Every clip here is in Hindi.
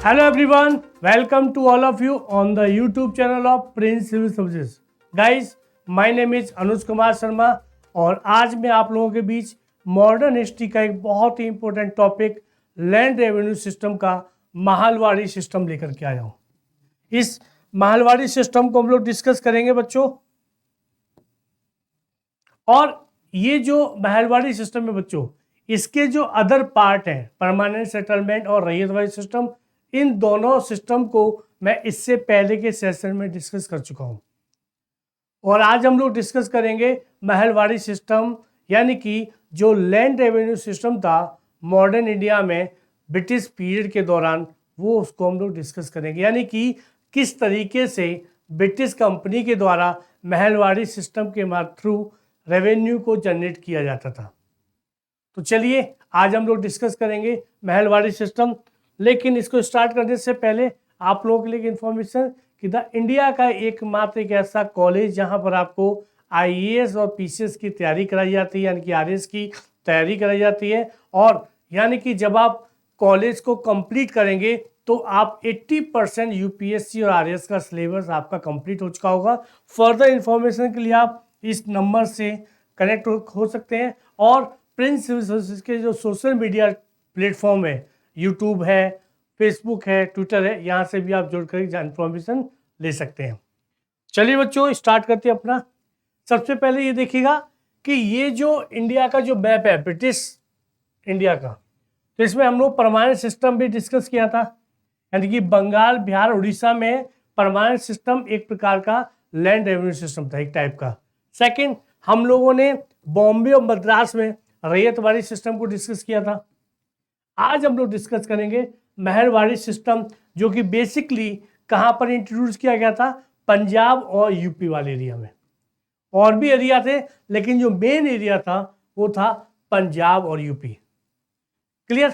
Hello everyone, welcome to all of you on the YouTube channel of Prince Civil Services. Guys, my name is Anuj Kumar Sharma और आज मैं आप लोगों के बीच मॉडर्न हिस्ट्री का एक बहुत ही important topic land revenue system का महालवाड़ी सिस्टम लेकर के आया हूँ। इस महालवाड़ी सिस्टम को हम लोग डिस्कस करेंगे बच्चों। और ये जो महलवाड़ी सिस्टम है बच्चों, इसके जो अदर पार्ट हैं परमानेंट सेटलमेंट और रैयतवाड़ी सिस्टम, इन दोनों सिस्टम को मैं इससे पहले के सेशन में डिस्कस कर चुका हूं। और आज हम लोग डिस्कस करेंगे महलवाड़ी सिस्टम, यानी कि जो लैंड रेवेन्यू सिस्टम था मॉडर्न इंडिया में ब्रिटिश पीरियड के दौरान, वो उसको हम लोग डिस्कस करेंगे। यानी कि किस तरीके से ब्रिटिश कंपनी के द्वारा महलवाड़ी सिस्टम के थ्रू रेवेन्यू को जनरेट किया जाता था। तो चलिए आज हम लोग डिस्कस करेंगे महलवाड़ी सिस्टम। लेकिन इसको स्टार्ट करने से पहले आप लोगों के लिए इन्फॉर्मेशन कि द इंडिया का एकमात्र एक ऐसा कॉलेज जहां पर आपको आईएएस और पीसीएस की तैयारी कराई जाती है, यानी कि आरएस की तैयारी कराई जाती है। और यानी कि जब आप कॉलेज को कंप्लीट करेंगे तो आप 80% यूपीएससी और आरएस का सिलेबस आपका कंप्लीट हो चुका होगा। फर्दर इन्फॉर्मेशन के लिए आप इस नंबर से कनेक्ट हो सकते हैं। और प्रिंस सिविल सर्विसेज के जो सोशल मीडिया प्लेटफॉर्म है, यूट्यूब है, फेसबुक है, ट्विटर है, यहाँ से भी आप जुड़कर इन्फॉर्मेशन ले सकते हैं। चलिए बच्चों स्टार्ट करते हैं अपना। सबसे पहले ये देखिएगा कि ये जो इंडिया का जो मैप है ब्रिटिश इंडिया का, तो इसमें हम लोग परमानेंट सिस्टम भी डिस्कस किया था। यानी कि बंगाल, बिहार, उड़ीसा में परमानेंट सिस्टम एक प्रकार का लैंड रेवेन्यू सिस्टम था, एक टाइप का। सेकंड, हम लोगों ने बॉम्बे और मद्रास में रैयतवाड़ी सिस्टम को डिस्कस किया था। आज हम लोग डिस्कस करेंगे महलवाड़ी सिस्टम, जो कि बेसिकली कहाँ पर इंट्रोड्यूस किया गया था, पंजाब और यूपी वाले एरिया में। और भी एरिया थे लेकिन जो मेन एरिया था वो था पंजाब और यूपी। क्लियर?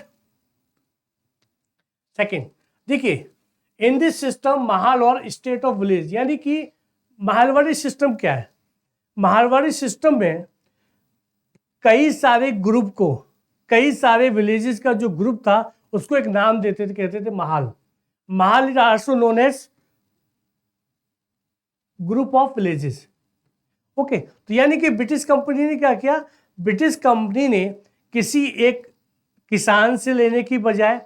सेकंड, देखिए इन दिस सिस्टम महल और स्टेट ऑफ विलेज, यानी कि महलवाड़ी सिस्टम क्या है। महलवाड़ी सिस्टम में कई सारे ग्रुप को, कई सारे विलेजेस का जो ग्रुप था उसको एक नाम देते थे, कहते थे महल। महल is also known age group of villages. Okay, तो यानी कि ब्रिटिश कंपनी ने क्या किया, ब्रिटिश कंपनी ने किसी एक किसान से लेने की बजाय,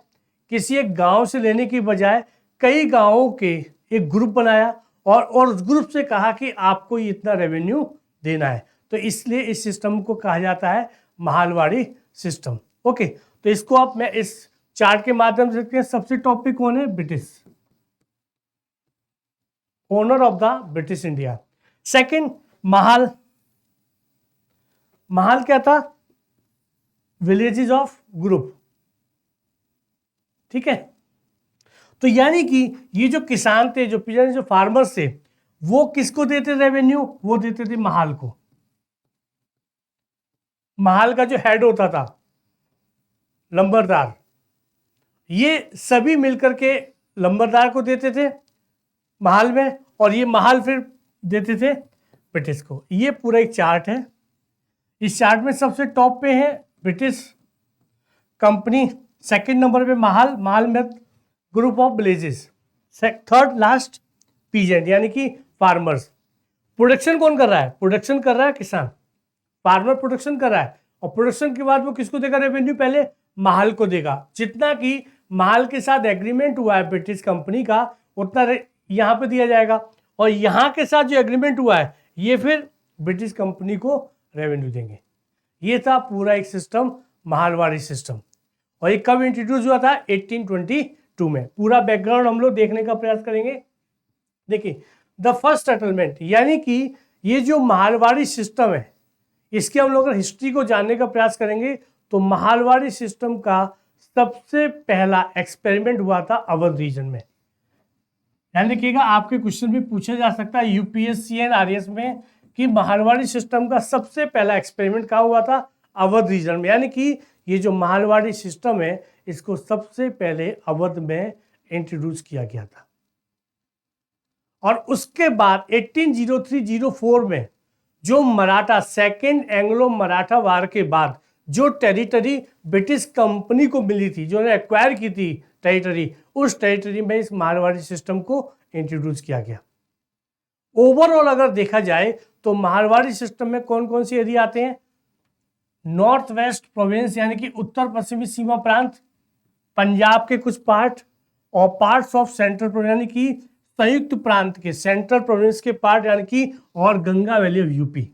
किसी एक गांव से लेने की बजाय कई गांवों के एक ग्रुप बनाया और उस ग्रुप से कहा कि आपको इतना रेवेन्यू देना है। तो इसलिए इस सिस्टम को कहा जाता है महलवाड़ी सिस्टम। ओके, तो इसको आप मैं इस चार्ट के माध्यम से देखते हैं। सबसे टॉपिक कौन है, British, owner of the British India. Second, महल। महल क्या था, विलेजेस ऑफ ग्रुप। ठीक है, तो यानी कि ये जो किसान थे, जो फार्मर्स थे, वो किसको देते रेवेन्यू, वो देते थे महल को। महल का जो हेड होता था लंबरदार, ये सभी मिलकर के लंबरदार को देते थे महल में, और ये महल फिर देते थे ब्रिटिश को। ये पूरा एक चार्ट है। इस चार्ट में सबसे टॉप पे है ब्रिटिश कंपनी, सेकंड नंबर पे महल, महल में group of villages, third last peasant, यानी कि फार्मर्स। प्रोडक्शन कौन कर रहा है, प्रोडक्शन कर रहा है किसान, फार्मर प्रोडक्शन कर रहा है। और प्रोडक्शन के बाद वो किसको देगा रेवेन्यू, पहले महल को देगा। जितना कि महल के साथ एग्रीमेंट हुआ है ब्रिटिश कंपनी का, उतना यहाँ पे दिया जाएगा। और यहाँ के साथ जो एग्रीमेंट हुआ है ये फिर ब्रिटिश कंपनी को रेवेन्यू देंगे। ये था पूरा एक सिस्टम, महलवाड़ी सिस्टम। और ये कब इंट्रोड्यूस हुआ था, 1822 में। पूरा बैकग्राउंड हम लोग देखने का प्रयास करेंगे। देखिए द फर्स्ट सेटलमेंट, यानी कि ये जो महलवाड़ी सिस्टम है, इसके हम लोग अगर हिस्ट्री को जानने का प्रयास करेंगे तो महलवाड़ी सिस्टम का सबसे पहला एक्सपेरिमेंट हुआ था अवध रीजन में। ध्यान रखिएगा, आपके क्वेश्चन भी पूछा जा सकता है यूपीएससी एंड आरएस में कि महलवाड़ी सिस्टम का सबसे पहला एक्सपेरिमेंट कहाँ हुआ था, अवध रीजन में। यानी कि ये जो महलवाड़ी सिस्टम है इसको सबसे पहले अवध में इंट्रोड्यूस किया गया था। और उसके बाद 1803-04 में जो मराठा, सेकेंड एंग्लो मराठा वार के बाद जो टेरिटरी ब्रिटिश कंपनी को मिली थी, जो ने एक्वायर की थी टेरिटरी, उस टेरिटरी में इस मारवाड़ी सिस्टम को इंट्रोड्यूस किया गया। ओवरऑल अगर देखा जाए तो मारवाड़ी सिस्टम में कौन कौन से एरिया आते हैं? नॉर्थ वेस्ट प्रोविंस यानी कि उत्तर पश्चिमी सीमा प्रांत, पंजाब के कुछ पार्ट और पार्ट्स ऑफ सेंट्रल प्रोविंस यानी कि संयुक्त प्रांत के सेंट्रल प्रोविंस के पार्ट यानी कि और Ganga valley of UP,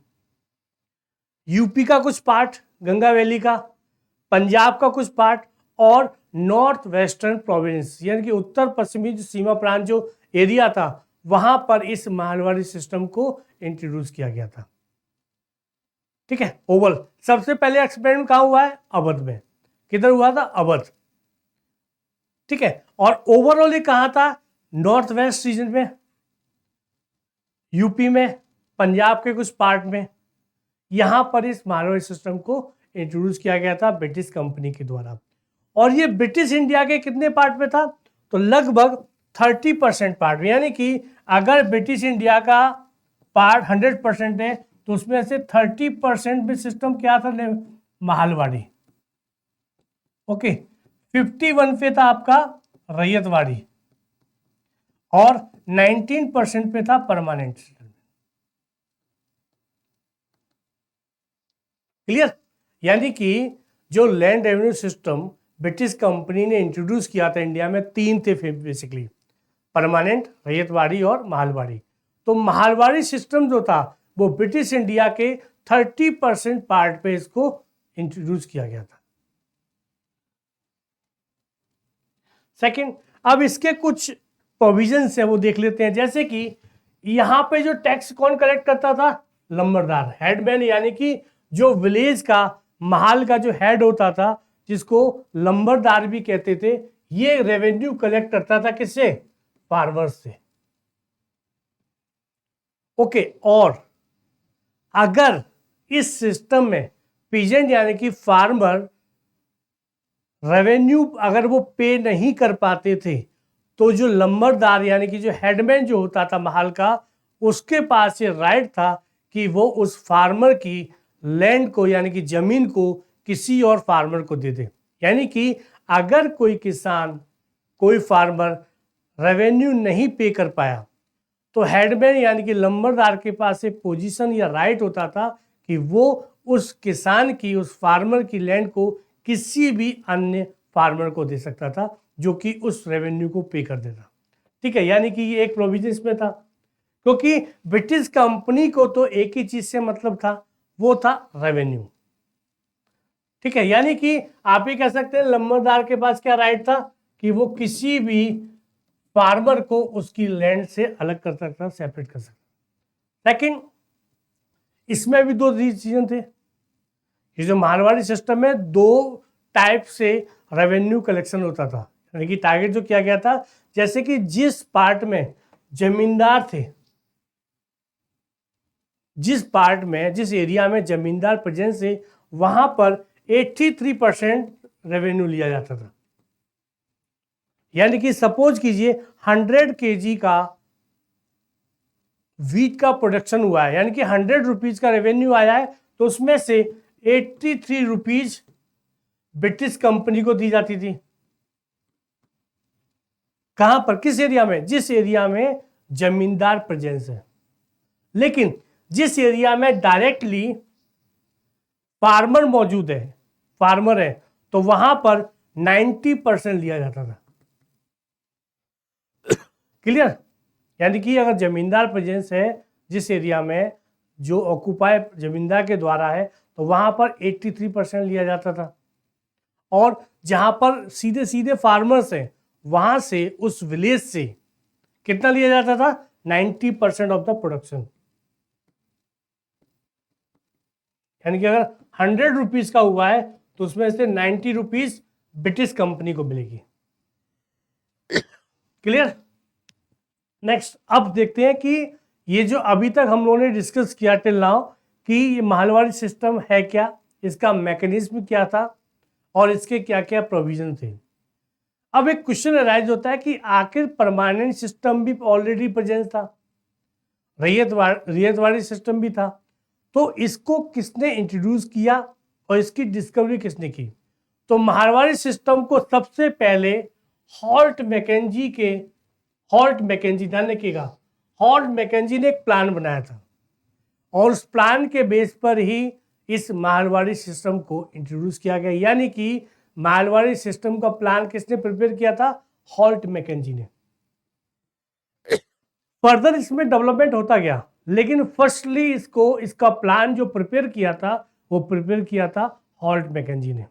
UP का कुछ पार्ट गंगा वैली का, पंजाब का कुछ पार्ट और नॉर्थ वेस्टर्न प्रोविंस यानी कि उत्तर पश्चिमी जो सीमा प्रांत जो एरिया था वहां पर इस मारवाड़ी सिस्टम को इंट्रोड्यूस किया गया था। ठीक है, ओवल सबसे पहले एक्सपेरिमेंट कहां हुआ है? अवध में। किधर हुआ था? अवध। ठीक है, और ओवरऑल ये कहां था? नॉर्थ वेस्ट रीजन में, यूपी में, पंजाब के कुछ पार्ट में। यहां पर इस मारवाड़ी सिस्टम को इंट्रोड्यूस किया गया था ब्रिटिश कंपनी के द्वारा। और ये ब्रिटिश इंडिया के कितने पार्ट में था? तो लगभग 30% पार्ट में, यानी कि अगर ब्रिटिश इंडिया का पार्ट 100% है तो उसमें से 30% में सिस्टम क्या था? माहलवाड़ी। ओके, 51 पे था आपका रैयतवाड़ी और 19% पे था परमानेंट सिस्टम। क्लियर? यानी कि जो land revenue system British company ने इंट्रोड्यूस किया था इंडिया में, 3 थे बेसिकली, परमानेंट, रैयतवाड़ी और माहलवाड़ी। तो माहलवाड़ी सिस्टम जो था वो ब्रिटिश इंडिया के 30% पार्ट पे इसको इंट्रोड्यूस किया गया था। सेकंड, अब इसके कुछ प्रोविजंस है वो देख लेते हैं। जैसे कि यहां पे जो टैक्स कौन कलेक्ट करता था? लंबरदार, हेडमैन, यानी कि जो विलेज का महाल का जो हेड होता था जिसको लंबरदार भी कहते थे, ये रेवेन्यू कलेक्ट करता था किससे? फार्मर्स से। ओके, और अगर इस सिस्टम में पीजेंट यानी कि फार्मर रेवेन्यू अगर वो पे नहीं कर पाते थे तो जो लंबरदार यानी कि जो हेडमैन जो होता था महल का, उसके पास ये राइट था कि वो उस फार्मर की लैंड को यानी कि जमीन को किसी और फार्मर को दे दे। यानी कि अगर कोई किसान, कोई फार्मर रेवेन्यू नहीं पे कर पाया तो हेडमैन यानी कि लंबरदार के पास एक पोजीशन या राइट होता था कि वो उस किसान की, उस फार्मर की लैंड को किसी भी अन्य फार्मर को दे सकता था जो कि उस रेवेन्यू को पे कर देता। ठीक है, यानी कि ये एक प्रोविजन इसमें था, क्योंकि ब्रिटिश कंपनी को तो एक ही चीज से मतलब था, वो था रेवेन्यू। ठीक है, यानी कि आप ही कह सकते हैं लंबरदार के पास क्या राइट था कि वो किसी भी फार्मर को उसकी लैंड से अलग कर सकता, सेपरेट कर सकता। लेकिन इसमें भी 2 रीजन थे। ये जो मारवाड़ी सिस्टम में 2 टाइप से रेवेन्यू कलेक्शन होता था, यानी कि टारगेट जो किया गया था, जैसे कि जिस पार्ट में जमींदार थे, जिस पार्ट में, जिस एरिया में जमींदार प्रेजेंस है, वहां पर 83% रेवेन्यू लिया जाता था। यानी कि सपोज कीजिए 100 kg का वीट का प्रोडक्शन हुआ है, यानी कि 100 रुपीज का रेवेन्यू आया है, तो उसमें से 83 रुपीज ब्रिटिश कंपनी को दी जाती थी। कहां पर? किस एरिया में? जिस एरिया में जमींदार प्रेजेंस है। लेकिन जिस एरिया में डायरेक्टली फार्मर मौजूद है, फार्मर है, तो वहां पर 90% लिया जाता था। क्लियर? यानी कि अगर जमींदार प्रेजेंस है जिस एरिया में, जो ऑक्युपाई जमींदार के द्वारा है, तो वहां पर 83% लिया जाता था। और जहां पर सीधे सीधे फार्मर्स हैं, वहां से, उस विलेज से कितना लिया जाता था? 90% ऑफ द प्रोडक्शन। यानी कि अगर 100 रुपीज का हुआ है तो उसमें से 90 रुपीज ब्रिटिश कंपनी को मिलेगी। क्लियर? नेक्स्ट, अब देखते हैं कि ये जो अभी तक हम लोगों ने डिस्कस किया टिल नाउ कि ये माहलवाड़ी सिस्टम है क्या, इसका मैकेनिज्म क्या था और इसके क्या क्या प्रोविजन थे। अब एक क्वेश्चन अराइज होता है कि आखिर परमानेंट सिस्टम भी ऑलरेडी प्रेजेंट था, रैयतवाड़ी सिस्टम भी था, तो इसको किसने इंट्रोड्यूस किया और इसकी डिस्कवरी किसने की? तो मारवाड़ी सिस्टम को सबसे पहले हॉल्ट मैकेंजी ध्यान रखिएगा, हॉल्ट मैकेंजी ने एक प्लान बनाया था और उस प्लान के बेस पर ही इस मारवाड़ी सिस्टम को इंट्रोड्यूस किया गया। यानी कि मारवाड़ी सिस्टम का प्लान किसने प्रिपेयर किया था? हॉल्ट मैकेंजी ने। फर्दर इसमें डेवलपमेंट होता गया, लेकिन फर्स्टली इसका प्लान जो प्रिपेयर किया था वो प्रिपेयर किया था हॉल्ट मैकेंजी ने।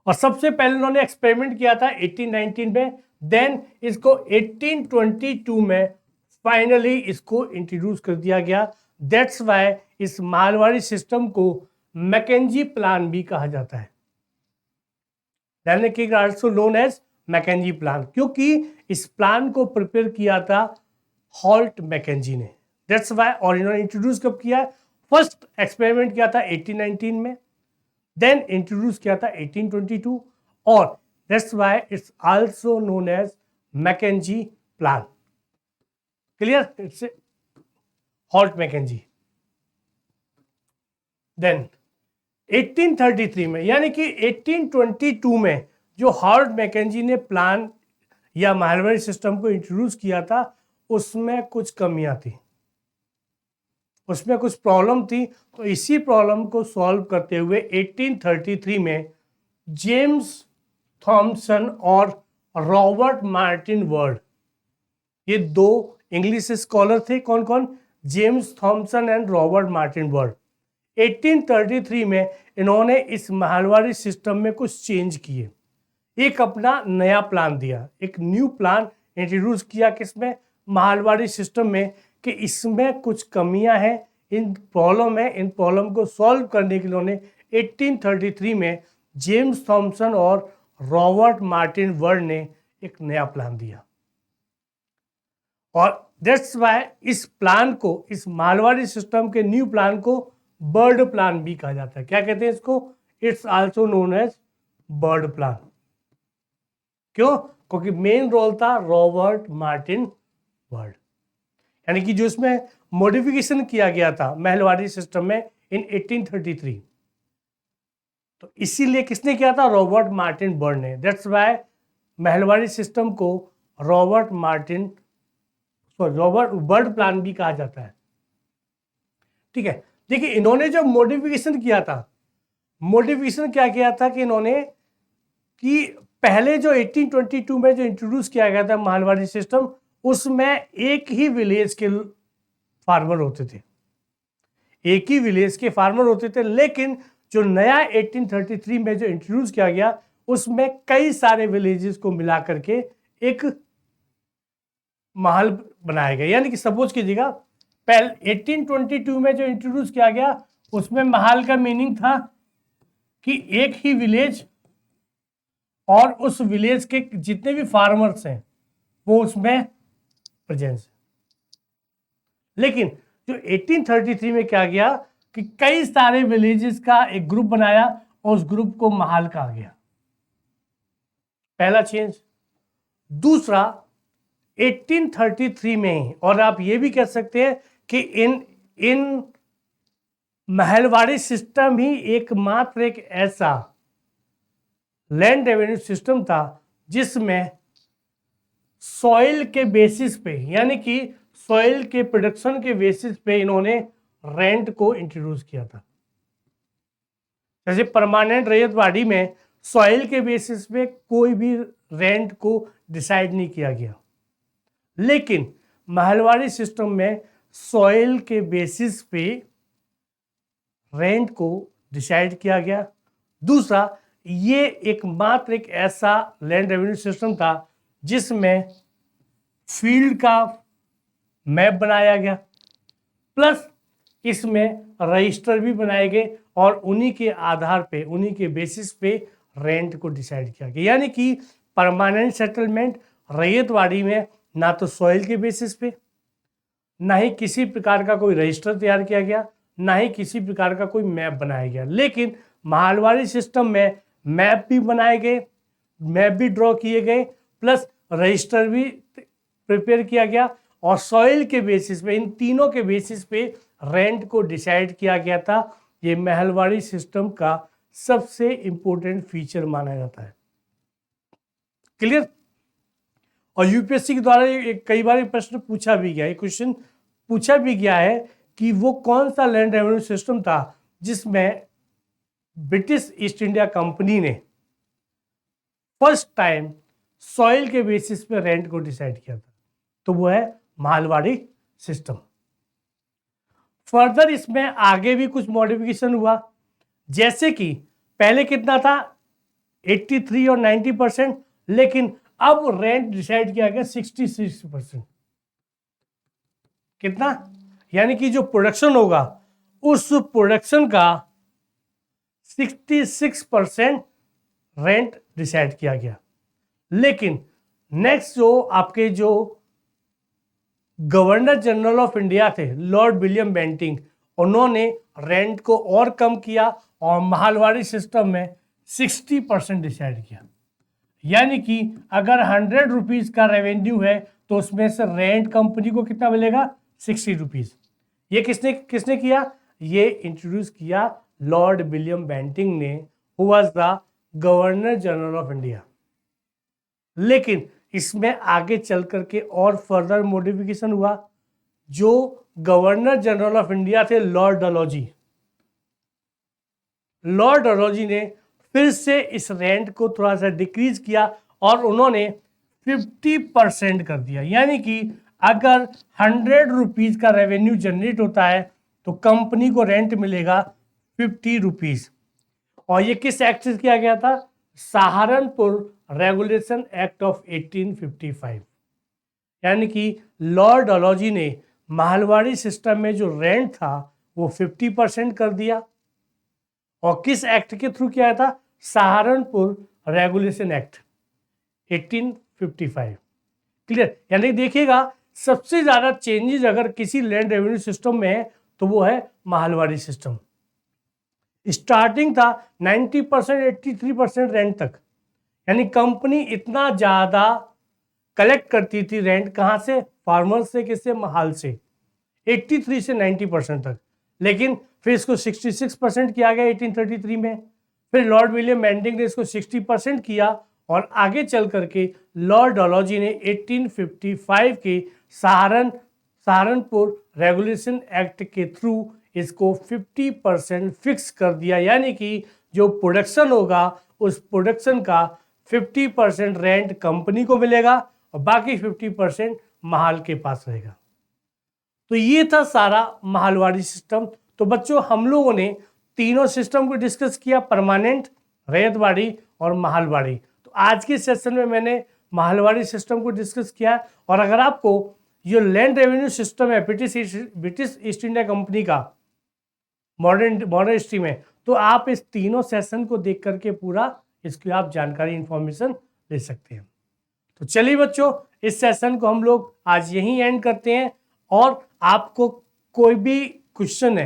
और सबसे पहले उन्होंने एक्सपेरिमेंट किया था 1819 में, देन इसको 1822 में फाइनली इसको इंट्रोड्यूस कर दिया गया। दैट्स वाई इस मारवाड़ी सिस्टम को मैकेंजी प्लान भी कहा जाता है, also known as Mackenzie plan, क्योंकि इस प्लान को प्रिपेयर किया था हॉल्ट मैकेंजी ने। दैट्स वाई, और इन्होंने इंट्रोड्यूस कब किया? फर्स्ट एक्सपेरिमेंट किया था 1819 में, देन इंट्रोड्यूस किया था 1822, और that's why it's also known as Mackenzie plan. Clear? It's Holt Mackenzie. Then 1833 में, यानी कि 1822 में जो हॉल्ट मैकेंजी ने प्लान या मारवाड़ी सिस्टम को इंट्रोड्यूस किया था, उसमें कुछ कमियां थी, उसमें कुछ प्रॉब्लम थी। तो इसी प्रॉब्लम को सॉल्व करते हुए 1833 में जेम्स थॉमसन और रॉबर्ट मार्टिन वर्ड, ये दो इंग्लिश स्कॉलर थे। कौन कौन? James Thomson and Robert Martin word. 1833 में इन्होंने इस मारवाड़ी सिस्टम में कुछ चेंज किए, एक अपना नया प्लान दिया, एक न्यू प्लान इंट्रोड्यूस किया। किसमें? मारवाड़ी सिस्टम में, कि इसमें कुछ कमियां हैं, इन प्रॉब्लम है, इन प्रॉब्लम को सॉल्व करने के लिए उन्होंने 1833 में जेम्स थॉमसन और रॉबर्ट मार्टिन वर्ड ने एक नया प्लान दिया। और दैट्स वाई इस प्लान को, इस मारवाड़ी सिस्टम के न्यू प्लान को बर्ड प्लान भी कहा जाता है। क्या कहते हैं इसको? It's also known as Bird plan. क्यों? क्योंकि मेन रोल था रॉबर्ट मार्टिन वर्ड, यानी कि जो इसमें मॉडिफिकेशन किया गया था महलवाड़ी सिस्टम में इन 1833, तो इसीलिए किसने किया था? रॉबर्ट मार्टिन बर्ड ने। दैट्स वाई महलवाड़ी सिस्टम को रॉबर्ट बर्ड प्लान भी कहा जाता है। ठीक है, देखिए इन्होंने जो मॉडिफिकेशन किया था, मॉडिफिकेशन क्या किया था कि इन्होंने, कि पहले जो 1822 में जो इंट्रोड्यूस किया गया था मारवाड़ी सिस्टम, उसमें एक ही विलेज के फार्मर होते थे, एक ही विलेज के फार्मर होते थे। लेकिन जो नया 1833 में जो इंट्रोड्यूस किया गया, उसमें कई सारे विलेजेस को मिला करके एक महल बनाया गया। यानी कि सपोज कीजिएगा, पहले 1822 में जो इंट्रोड्यूस किया गया, उसमें महल का मीनिंग था कि एक ही विलेज और उस विलेज के जितने भी फार्मर्स हैं वो उसमें प्रेजेंस है। लेकिन जो 1833 में क्या गया कि कई सारे विलेजेस का एक ग्रुप बनाया और उस ग्रुप को महल कहा गया, पहला चेंज। दूसरा 1833 में, और आप ये भी कह सकते हैं कि इन महलवाड़ी सिस्टम ही एकमात्र एक ऐसा लैंड रेवेन्यू सिस्टम था जिसमें सॉइल के बेसिस पे, यानी कि सॉइल के प्रोडक्शन के बेसिस पे इन्होंने रेंट को इंट्रोड्यूस किया था। जैसे परमानेंट रैयतवाड़ी में सॉइल के बेसिस पे कोई भी रेंट को डिसाइड नहीं किया गया, लेकिन महलवाड़ी सिस्टम में सॉइल के बेसिस पे रेंट को डिसाइड किया गया। दूसरा, ये एकमात्र एक ऐसा लैंड रेवेन्यू सिस्टम था जिसमें फील्ड का मैप बनाया गया, प्लस इसमें रजिस्टर भी बनाए गए और उन्हीं के आधार पे, उन्हीं के बेसिस पे रेंट को डिसाइड किया गया। यानी कि परमानेंट सेटलमेंट रैयतवाड़ी में ना तो सॉइल के बेसिस पे, ना ही किसी प्रकार का कोई रजिस्टर तैयार किया गया, ना ही किसी प्रकार का कोई मैप बनाया गया। लेकिन मारवाड़ी सिस्टम में मैप भी बनाए गए, मैप भी ड्रॉ किए गए, प्लस रजिस्टर भी प्रिपेयर किया गया और सॉइल के बेसिस पे, इन तीनों के बेसिस पे रेंट को डिसाइड किया गया था। ये महलवाड़ी सिस्टम का सबसे इंपॉर्टेंट फीचर माना जाता है। क्लियर। और यूपीएससी के द्वारा कई बार एक प्रश्न पूछा भी गया, एक क्वेश्चन पूछा भी गया है कि वो कौन सा लैंड रेवेन्यू सिस्टम था जिसमें ब्रिटिश ईस्ट इंडिया कंपनी ने फर्स्ट टाइम सॉइल के बेसिस पे रेंट को डिसाइड किया था, तो वो है मालवाड़ी सिस्टम। फर्दर इसमें आगे भी कुछ मॉडिफिकेशन हुआ, जैसे कि पहले कितना था 83 और 90%, लेकिन अब रेंट डिसाइड किया गया 66%। कितना, यानी कि जो प्रोडक्शन होगा उस प्रोडक्शन का 66% रेंट डिसाइड किया गया। लेकिन नेक्स्ट जो आपके जो गवर्नर जनरल ऑफ इंडिया थे लॉर्ड विलियम बेंटिंग, उन्होंने रेंट को और कम किया और मालवाड़ी सिस्टम में 60% डिसाइड किया। यानी कि अगर 100 रुपीज का रेवेन्यू है तो उसमें से रेंट कंपनी को कितना मिलेगा, 60 रुपीज। ये किसने किसने किया, ये इंट्रोड्यूस किया लॉर्ड विलियम बेंटिंग ने, who was the governor general of India. लेकिन इसमें आगे चल करके और फर्दर मॉडिफिकेशन हुआ। जो गवर्नर जनरल ऑफ इंडिया थे लॉर्ड डलहौजी, लॉर्ड डलहौजी ने फिर से इस रेंट को थोड़ा सा डिक्रीज किया और उन्होंने 50% कर दिया। यानी कि अगर 100 रुपीज का रेवेन्यू जनरेट होता है तो कंपनी को रेंट मिलेगा 50 रुपीज। और ये किस एक्ट से किया गया था, सहारनपुर रेगुलेशन एक्ट ऑफ 1855। यानी कि लॉर्ड डलहौजी ने मालवाड़ी सिस्टम में जो रेंट था वो 50% कर दिया। और किस एक्ट के थ्रू किया था, सहारनपुर रेगुलेशन एक्ट 1855। क्लियर। यानी देखिएगा सबसे ज्यादा चेंजेस अगर किसी लैंड रेवेन्यू सिस्टम में है तो वो है मालवाड़ी सिस्टम। स्टार्टिंग था 90% 83% रेंट तक, यानी कंपनी इतना ज्यादा कलेक्ट करती थी रेंट, कहां से, फार्मर से, किससे, महाल से, 83 से 90% तक। लेकिन फिर इसको 66% किया गया 1833 में। फिर लॉर्ड विलियम बेंटिंग ने इसको 60% किया और आगे चल करके लॉर्ड डलहौजी ने 1855 के सहारनपुर रेगुलेशन एक्ट के थ्रू इसको 50% फिक्स कर दिया। यानी कि जो प्रोडक्शन होगा उस प्रोडक्शन का 50% रेंट कंपनी को मिलेगा और बाकी 50% महाल के पास रहेगा। तो ये था सारा मालवाड़ी सिस्टम। तो बच्चों हम लोगों ने तीनों सिस्टम को डिस्कस किया, परमानेंट, रैयतवाड़ी और मालवाड़ी। तो आज के सेशन में मैंने मालवाड़ी सिस्टम को डिस्कस किया। और अगर आपको ये लैंड रेवेन्यू सिस्टम है ब्रिटिश ईस्ट इंडिया कंपनी का मॉडर्न हिस्ट्री में, तो आप इस तीनों सेशन को देख करके पूरा इसकी आप जानकारी इंफॉर्मेशन ले सकते हैं। तो चलिए बच्चों इस सेशन को हम लोग आज यहीं एंड करते हैं। और आपको कोई भी क्वेश्चन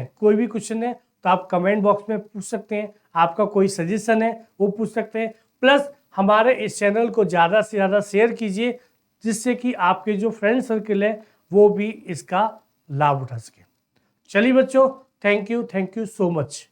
है तो आप कमेंट बॉक्स में पूछ सकते हैं, आपका कोई सजेशन है वो पूछ सकते हैं। प्लस हमारे इस चैनल को ज़्यादा से ज़्यादा शेयर कीजिए जिससे कि आपके जो फ्रेंड सर्किल है वो भी इसका लाभ उठा सके। चलिए बच्चों, थैंक यू सो मच।